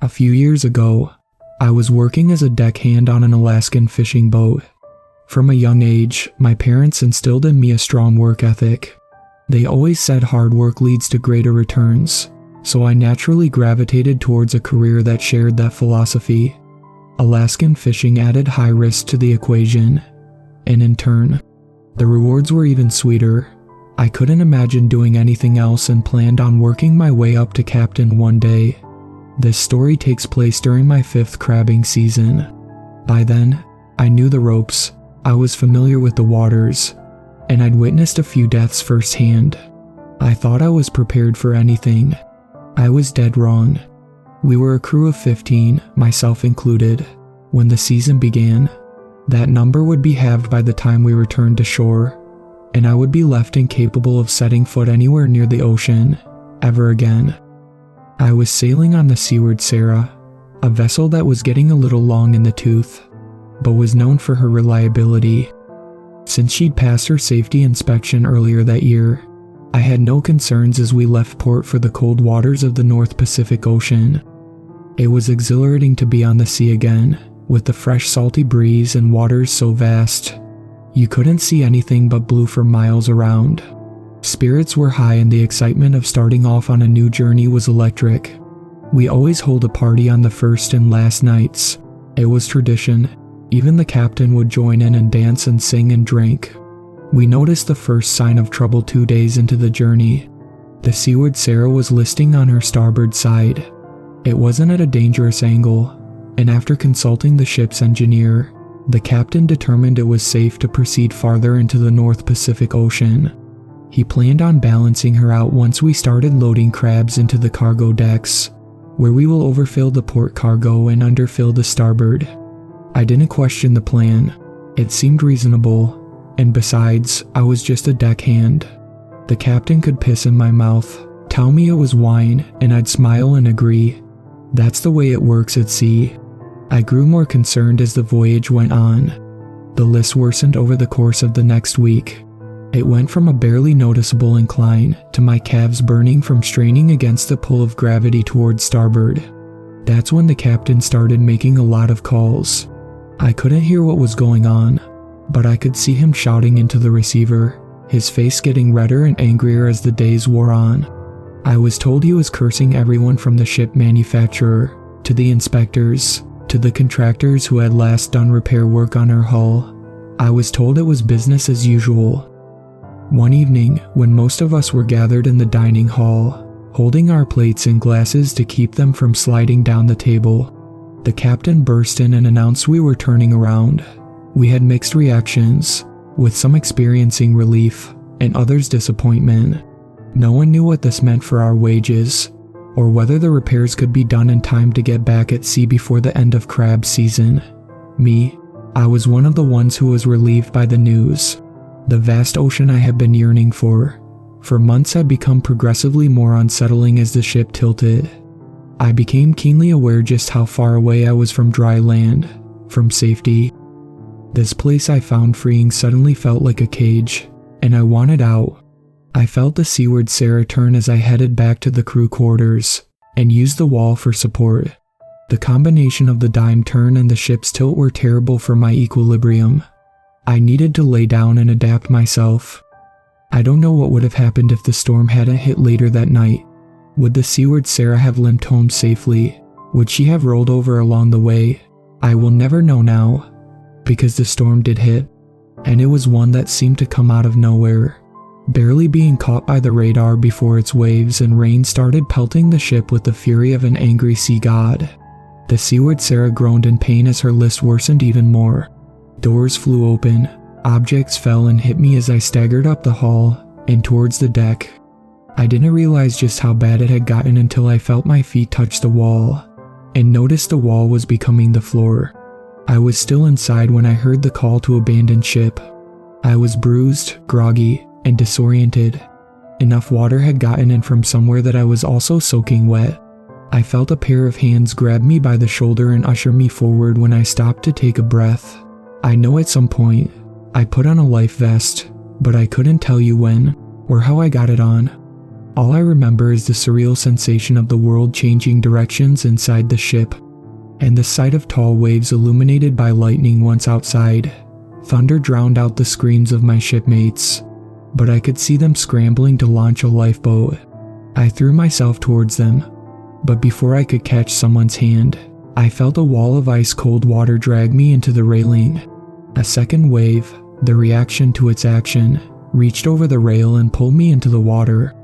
A few years ago, I was working as a deckhand on an Alaskan fishing boat. From a young age, my parents instilled in me a strong work ethic. They always said hard work leads to greater returns, so I naturally gravitated towards a career that shared that philosophy. Alaskan fishing added high risk to the equation, and in turn, the rewards were even sweeter. I couldn't imagine doing anything else and planned on working my way up to captain one day. This story takes place during my 5th crabbing season. By then, I knew the ropes, I was familiar with the waters, and I'd witnessed a few deaths firsthand. I thought I was prepared for anything. I was dead wrong. We were a crew of 15, myself included. When the season began, that number would be halved by the time we returned to shore, and I would be left incapable of setting foot anywhere near the ocean, ever again. I was sailing on the seaward Sarrah, a vessel that was getting a little long in the tooth, but was known for her reliability. Since she'd passed her safety inspection earlier that year, I had no concerns as we left port for the cold waters of the North Pacific Ocean. It was exhilarating to be on the sea again, with the fresh salty breeze and waters so vast. You couldn't see anything but blue for miles around. Spirits were high and the excitement of starting off on a new journey was electric. We always hold a party on the first and last nights. It was tradition. Even the captain would join in and dance and sing and drink. We noticed the first sign of trouble 2 days into the journey. The seaward Sarrah was listing on her starboard side. It wasn't at a dangerous angle, and after consulting the ship's engineer, the captain determined it was safe to proceed farther into the North Pacific Ocean. He planned on balancing her out once we started loading crabs into the cargo decks, where we will overfill the port cargo and underfill the starboard. I didn't question the plan. It seemed reasonable. And besides, I was just a deckhand. The captain could piss in my mouth, tell me it was wine, and I'd smile and agree. That's the way it works at sea. I grew more concerned as the voyage went on. The list worsened over the course of the next week. It went from a barely noticeable incline to my calves burning from straining against the pull of gravity towards starboard. That's when the captain started making a lot of calls. I couldn't hear what was going on, but I could see him shouting into the receiver, his face getting redder and angrier as the days wore on. I was told he was cursing everyone from the ship manufacturer, to the inspectors, to the contractors who had last done repair work on her hull. I was told it was business as usual. One evening, when most of us were gathered in the dining hall, holding our plates and glasses to keep them from sliding down the table, the captain burst in and announced we were turning around. We had mixed reactions, with some experiencing relief and others disappointment. No one knew what this meant for our wages, or whether the repairs could be done in time to get back at sea before the end of crab season. Me, I was one of the ones who was relieved by the news. The vast ocean I had been yearning for months had become progressively more unsettling as the ship tilted. I became keenly aware just how far away I was from dry land, from safety. This place I found freeing suddenly felt like a cage, and I wanted out. I felt the seaward Sarrah turn as I headed back to the crew quarters, and used the wall for support. The combination of the dime turn and the ship's tilt were terrible for my equilibrium. I needed to lay down and adapt myself. I don't know what would have happened if the storm hadn't hit later that night. Would the seaward Sarrah have limped home safely? Would she have rolled over along the way? I will never know now. Because the storm did hit, and it was one that seemed to come out of nowhere, barely being caught by the radar before its waves and rain started pelting the ship with the fury of an angry sea god. The seaward Sarrah groaned in pain as her list worsened even more. Doors flew open, objects fell and hit me as I staggered up the hall and towards the deck. I didn't realize just how bad it had gotten until I felt my feet touch the wall, and noticed the wall was becoming the floor. I was still inside when I heard the call to abandon ship. I was bruised, groggy, and disoriented. Enough water had gotten in from somewhere that I was also soaking wet. I felt a pair of hands grab me by the shoulder and usher me forward when I stopped to take a breath. I know at some point, I put on a life vest, but I couldn't tell you when, or how I got it on. All I remember is the surreal sensation of the world changing directions inside the ship, and the sight of tall waves illuminated by lightning once outside. Thunder drowned out the screams of my shipmates, but I could see them scrambling to launch a lifeboat. I threw myself towards them, but before I could catch someone's hand, I felt a wall of ice-cold water drag me into the railing. A second wave, the reaction to its action, reached over the rail and pulled me into the water.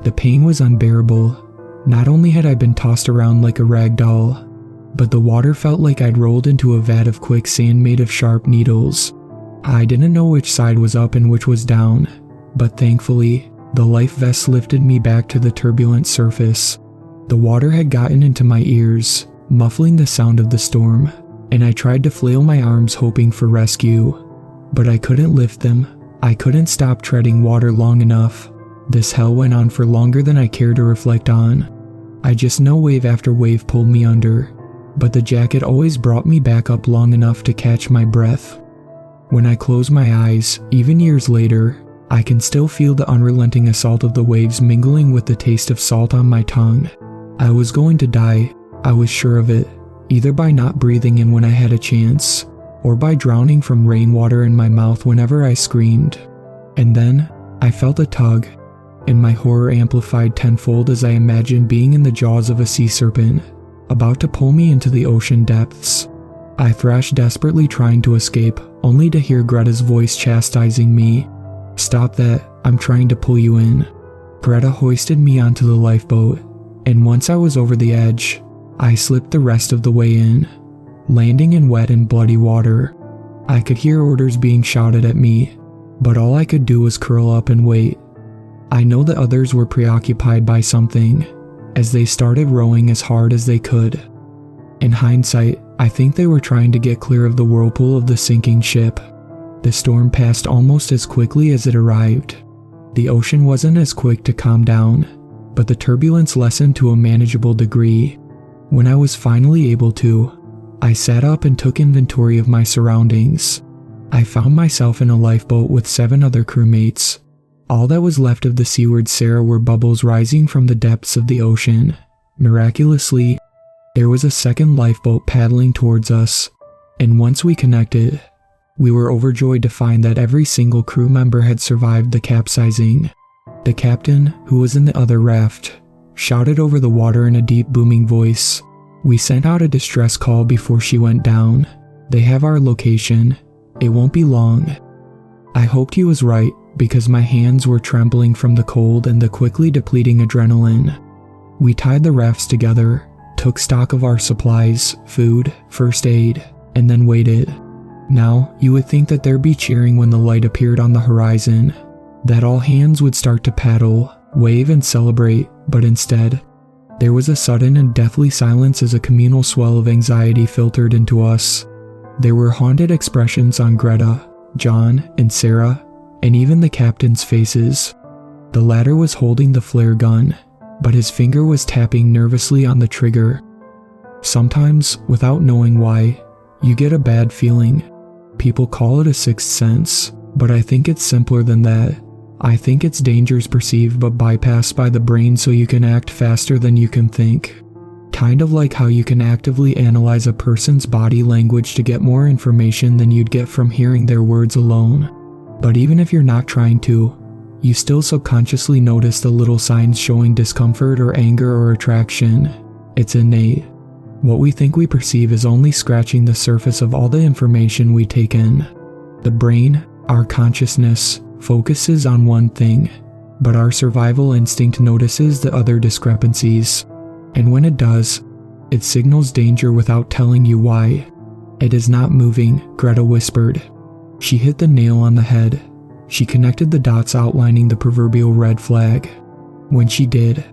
The pain was unbearable. Not only had I been tossed around like a rag doll, but the water felt like I'd rolled into a vat of quicksand made of sharp needles. I didn't know which side was up and which was down, but thankfully, the life vest lifted me back to the turbulent surface. The water had gotten into my ears, muffling the sound of the storm, and I tried to flail my arms hoping for rescue. But I couldn't lift them. I couldn't stop treading water long enough. This hell went on for longer than I cared to reflect on. I just know wave after wave pulled me under, but the jacket always brought me back up long enough to catch my breath. When I close my eyes, even years later, I can still feel the unrelenting assault of the waves mingling with the taste of salt on my tongue. I was going to die, I was sure of it, either by not breathing in when I had a chance, or by drowning from rainwater in my mouth whenever I screamed. And then, I felt a tug, and my horror amplified tenfold as I imagined being in the jaws of a sea serpent, about to pull me into the ocean depths. I thrashed desperately trying to escape, only to hear Greta's voice chastising me. "Stop that, I'm trying to pull you in." Greta hoisted me onto the lifeboat, and once I was over the edge, I slipped the rest of the way in, landing in wet and bloody water. I could hear orders being shouted at me, but all I could do was curl up and wait. I know the others were preoccupied by something, as they started rowing as hard as they could. In hindsight, I think they were trying to get clear of the whirlpool of the sinking ship. The storm passed almost as quickly as it arrived. The ocean wasn't as quick to calm down, but the turbulence lessened to a manageable degree. When I was finally able to, I sat up and took inventory of my surroundings. I found myself in a lifeboat with 7 other crewmates. All that was left of the seaward Sarrah were bubbles rising from the depths of the ocean. Miraculously, there was a second lifeboat paddling towards us, and once we connected, we were overjoyed to find that every single crew member had survived the capsizing. The captain, who was in the other raft, shouted over the water in a deep booming voice. We sent out a distress call before she went down. "They have our location. It won't be long." I hoped he was right, because my hands were trembling from the cold and the quickly depleting adrenaline. We tied the rafts together, took stock of our supplies, food, first aid, and then waited. Now, you would think that there'd be cheering when the light appeared on the horizon, that all hands would start to paddle, wave, and celebrate, but instead, there was a sudden and deathly silence as a communal swell of anxiety filtered into us. There were haunted expressions on Greta, John, and Sarrah, and even the captain's faces. The latter was holding the flare gun, but his finger was tapping nervously on the trigger. Sometimes, without knowing why, you get a bad feeling. People call it a sixth sense, but I think it's simpler than that. I think it's dangers perceived but bypassed by the brain so you can act faster than you can think. Kind of like how you can actively analyze a person's body language to get more information than you'd get from hearing their words alone. But even if you're not trying to, you still subconsciously notice the little signs showing discomfort or anger or attraction. It's innate. What we think we perceive is only scratching the surface of all the information we take in. The brain, our consciousness, focuses on one thing, but our survival instinct notices the other discrepancies. And when it does, it signals danger without telling you why. "It is not moving," Greta whispered. She hit the nail on the head. She connected the dots outlining the proverbial red flag. When she did,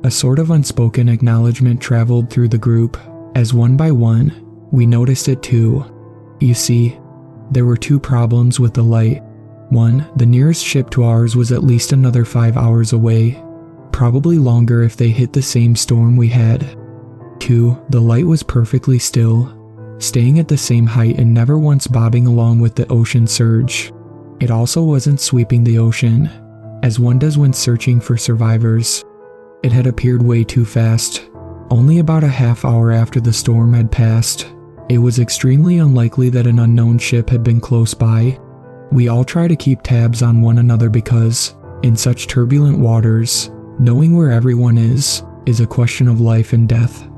a sort of unspoken acknowledgement traveled through the group, as one by one, we noticed it too. You see, there were 2 problems with the light. 1, the nearest ship to ours was at least another 5 hours away, probably longer if they hit the same storm we had. 2, the light was perfectly still, staying at the same height and never once bobbing along with the ocean surge. It also wasn't sweeping the ocean. as one does when searching for survivors. It had appeared way too fast, only about a half hour after the storm had passed. It was extremely unlikely that an unknown ship had been close by. We all try to keep tabs on one another because, in such turbulent waters, knowing where everyone is a question of life and death.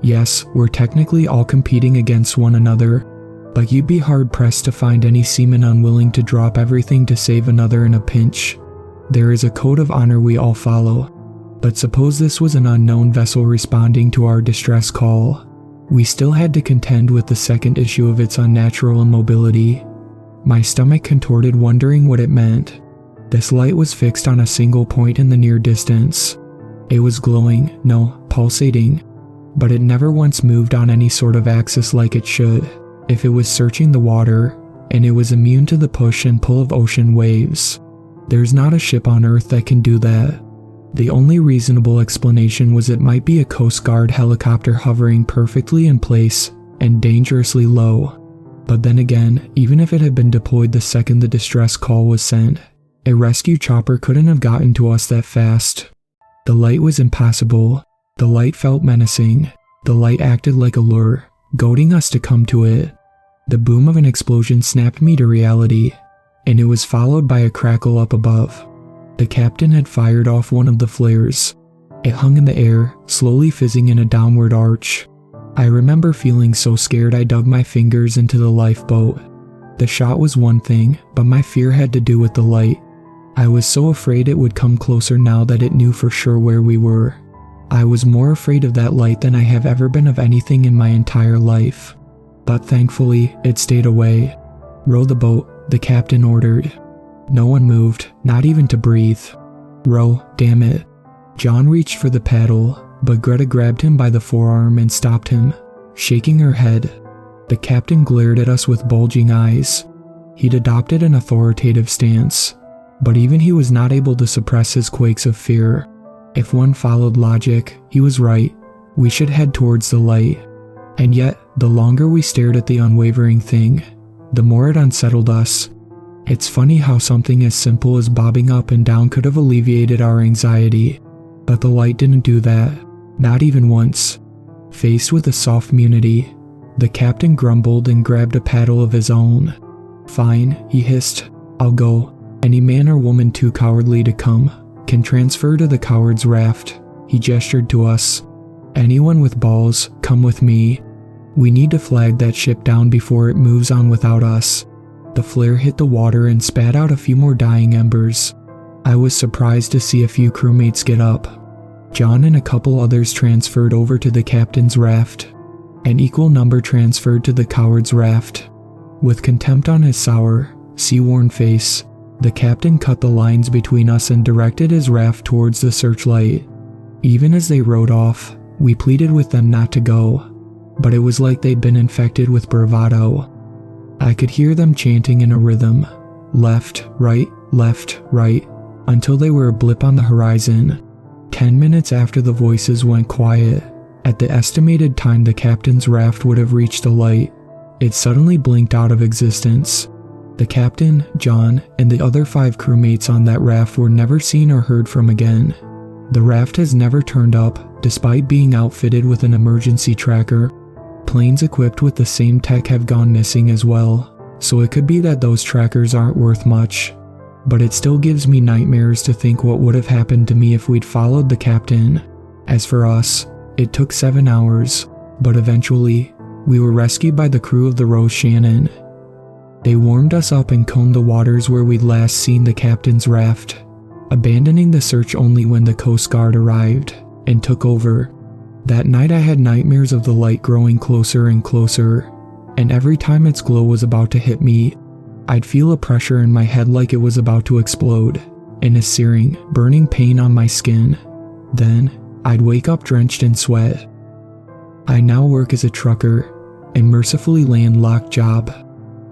Yes, we're technically all competing against one another, but you'd be hard-pressed to find any seaman unwilling to drop everything to save another in a pinch. There is a code of honor we all follow, but suppose this was an unknown vessel responding to our distress call. We still had to contend with the second issue of its unnatural immobility. My stomach contorted, wondering what it meant. This light was fixed on a single point in the near distance. It was glowing, no, pulsating, but it never once moved on any sort of axis like it should. If it was searching the water, and it was immune to the push and pull of ocean waves, there's not a ship on Earth that can do that. The only reasonable explanation was it might be a Coast Guard helicopter hovering perfectly in place and dangerously low. But then again, even if it had been deployed the second the distress call was sent, a rescue chopper couldn't have gotten to us that fast. The light was impossible. The light felt menacing. The light acted like a lure, goading us to come to it. The boom of an explosion snapped me to reality, and it was followed by a crackle up above. The captain had fired off one of the flares. It hung in the air, slowly fizzing in a downward arch. I remember feeling so scared I dug my fingers into the lifeboat. The shot was one thing, but my fear had to do with the light. I was so afraid it would come closer now that it knew for sure where we were. I was more afraid of that light than I have ever been of anything in my entire life. But thankfully, it stayed away. "Row the boat," the captain ordered. No one moved, not even to breathe. "Row, damn it." John reached for the paddle, but Greta grabbed him by the forearm and stopped him, shaking her head. The captain glared at us with bulging eyes. He'd adopted an authoritative stance, but even he was not able to suppress his quakes of fear. If one followed logic, he was right. We should head towards the light. And yet, the longer we stared at the unwavering thing, the more it unsettled us. It's funny how something as simple as bobbing up and down could have alleviated our anxiety, but the light didn't do that, not even once. Faced with a soft immunity, the captain grumbled and grabbed a paddle of his own. "Fine," he hissed. "I'll go. Any man or woman too cowardly to come can transfer to the coward's raft." He gestured to us. "Anyone with balls, come with me. We need to flag that ship down before it moves on without us." The flare hit the water and spat out a few more dying embers. I was surprised to see a few crewmates get up. John and a couple others transferred over to the captain's raft. An equal number transferred to the coward's raft. With contempt on his sour, sea-worn face, the captain cut the lines between us and directed his raft towards the Searchlight. Even as they rowed off, we pleaded with them not to go, but it was like they'd been infected with bravado. I could hear them chanting in a rhythm, left, right, until they were a blip on the horizon. 10 minutes after the voices went quiet, at the estimated time the captain's raft would have reached the light, it suddenly blinked out of existence. The captain, John, and the other 5 crewmates on that raft were never seen or heard from again. The raft has never turned up, despite being outfitted with an emergency tracker. Planes equipped with the same tech have gone missing as well, so it could be that those trackers aren't worth much. But it still gives me nightmares to think what would have happened to me if we'd followed the captain. As for us, it took 7 hours, but eventually, we were rescued by the crew of the Rose Shannon. They warmed us up and combed the waters where we'd last seen the captain's raft, abandoning the search only when the Coast Guard arrived and took over. That night I had nightmares of the light growing closer and closer, and every time its glow was about to hit me, I'd feel a pressure in my head like it was about to explode, and a searing, burning pain on my skin. Then, I'd wake up drenched in sweat. I now work as a trucker, and mercifully land locked job.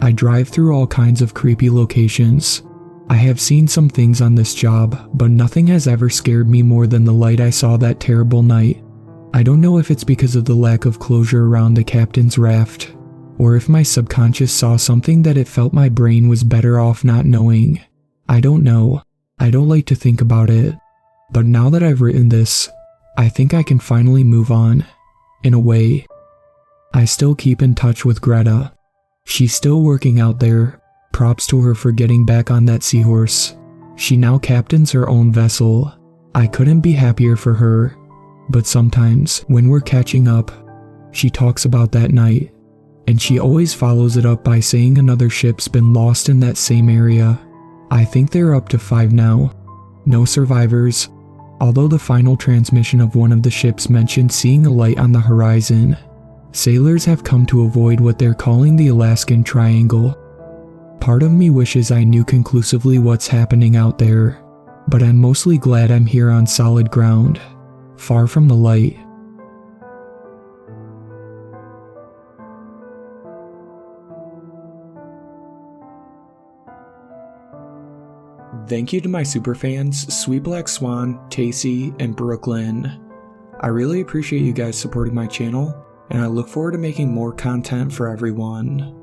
I drive through all kinds of creepy locations. I have seen some things on this job, but nothing has ever scared me more than the light I saw that terrible night. I don't know if it's because of the lack of closure around the captain's raft, or if my subconscious saw something that it felt my brain was better off not knowing. I don't know. I don't like to think about it, but now that I've written this, I think I can finally move on, in a way. I still keep in touch with Greta. She's still working out there. Props to her for getting back on that seahorse. She now captains her own vessel. I couldn't be happier for her, but sometimes, when we're catching up, she talks about that night, and she always follows it up by saying another ship's been lost in that same area. I think they're up to 5 now. No survivors, although the final transmission of one of the ships mentioned seeing a light on the horizon. Sailors have come to avoid what they're calling the Alaskan Triangle. Part of me wishes I knew conclusively what's happening out there, but I'm mostly glad I'm here on solid ground, far from the light. Thank you to my superfans, Sweet Black Swan, Tacy, and Brooklyn. I really appreciate you guys supporting my channel, and I look forward to making more content for everyone.